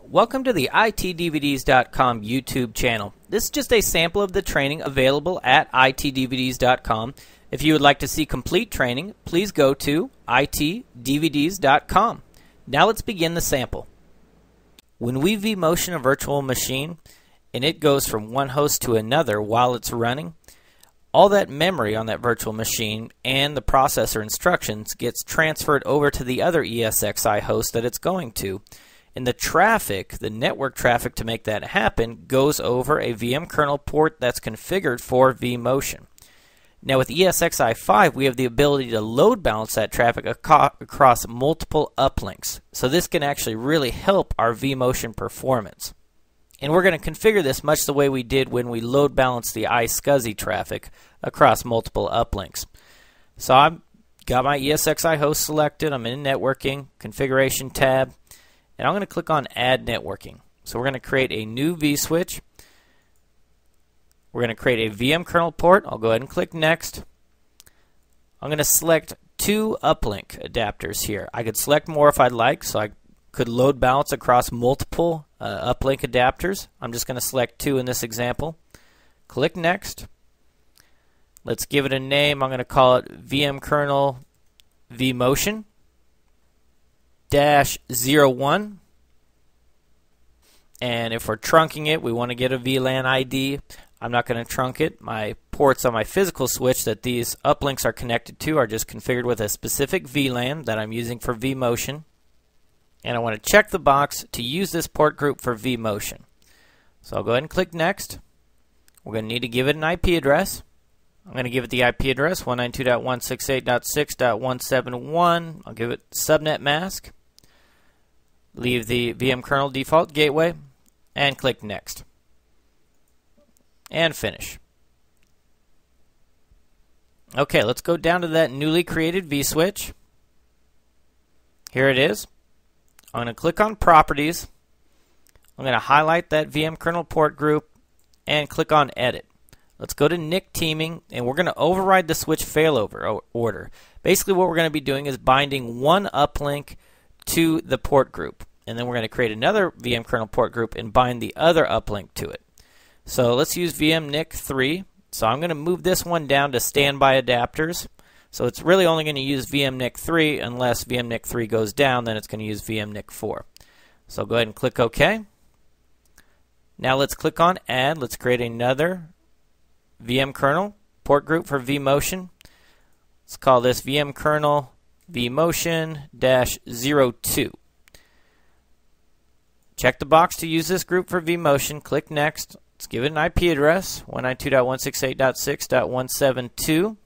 Welcome to the itdvds.com YouTube channel. This is just a sample of the training available at itdvds.com. If you would like to see complete training, please go to itdvds.com. Now let's begin the sample. When we vMotion a virtual machine and it goes from one host to another while it's running, all that memory on that virtual machine and the processor instructions gets transferred over to the other ESXi host that it's going to. And the traffic, the network traffic to make that happen, goes over a VM kernel port that's configured for vMotion. Now with ESXi 5, we have the ability to load balance that traffic across multiple uplinks. So this can actually really help our vMotion performance. And we're going to configure this much the way we did when we load balanced the iSCSI traffic across multiple uplinks. So I've got my ESXi host selected. I'm in Networking, Configuration tab. And I'm going to click on Add Networking. So we're going to create a new vSwitch. We're going to create a VM kernel port. I'll go ahead and click Next. I'm going to select two uplink adapters here. I could select more if I'd like, so I could load balance across multiple uplink adapters. I'm just going to select two in this example. Click Next. Let's give it a name. I'm going to call it VM kernel vMotion -01, and if we're trunking it, we want to get a VLAN ID. I'm not going to trunk it. My ports on my physical switch that these uplinks are connected to are just configured with a specific VLAN that I'm using for vMotion, and I want to check the box to use this port group for vMotion. So I'll go ahead and click Next. We're going to need to give it an IP address. I'm going to give it the IP address 192.168.6.171. I'll give it subnet mask. Leave the VM kernel default gateway and click Next. And finish. Okay, let's go down to that newly created vSwitch. Here it is. I'm going to click on Properties. I'm going to highlight that VM kernel port group and click on Edit. Let's go to NIC teaming, and we're going to override the switch failover order. Basically what we're going to be doing is binding one uplink to the port group, and then we're going to create another VM kernel port group and bind the other uplink to it. So let's use vMNIC3. So I'm going to move this one down to standby adapters. So it's really only going to use vMNIC3 unless vMNIC3 goes down, then it's going to use vMNIC4. So I'll go ahead and click OK. Now let's click on Add. Let's create another VM kernel port group for vMotion. Let's call this VM kernel vMotion-02. Check the box to use this group for vMotion. Click Next. Let's give it an IP address 192.168.6.172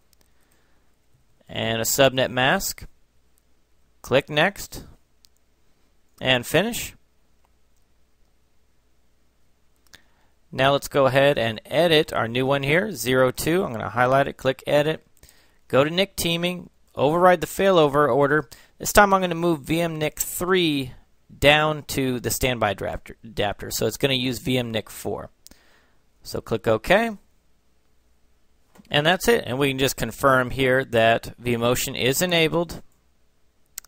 and a subnet mask. Click Next and finish. Now let's go ahead and edit our new one here, 02. I'm going to highlight it, click Edit, go to NIC teaming, override the failover order. This time I'm going to move vMNIC3 down to the standby adapter. So it's going to use vMNIC4. So click OK. And that's it. And we can just confirm here that vMotion is enabled.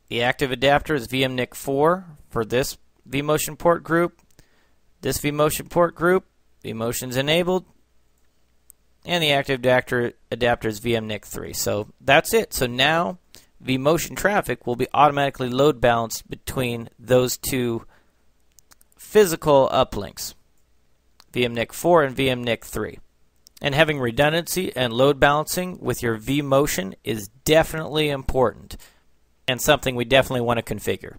The active adapter is vMNIC4 for this vMotion port group. This vMotion port group, vMotion's enabled, and the active adapter is vMNIC3. So that's it. So now vMotion traffic will be automatically load balanced between those two physical uplinks, vMNIC4 and vMNIC3. And having redundancy and load balancing with your vMotion is definitely important and something we definitely want to configure.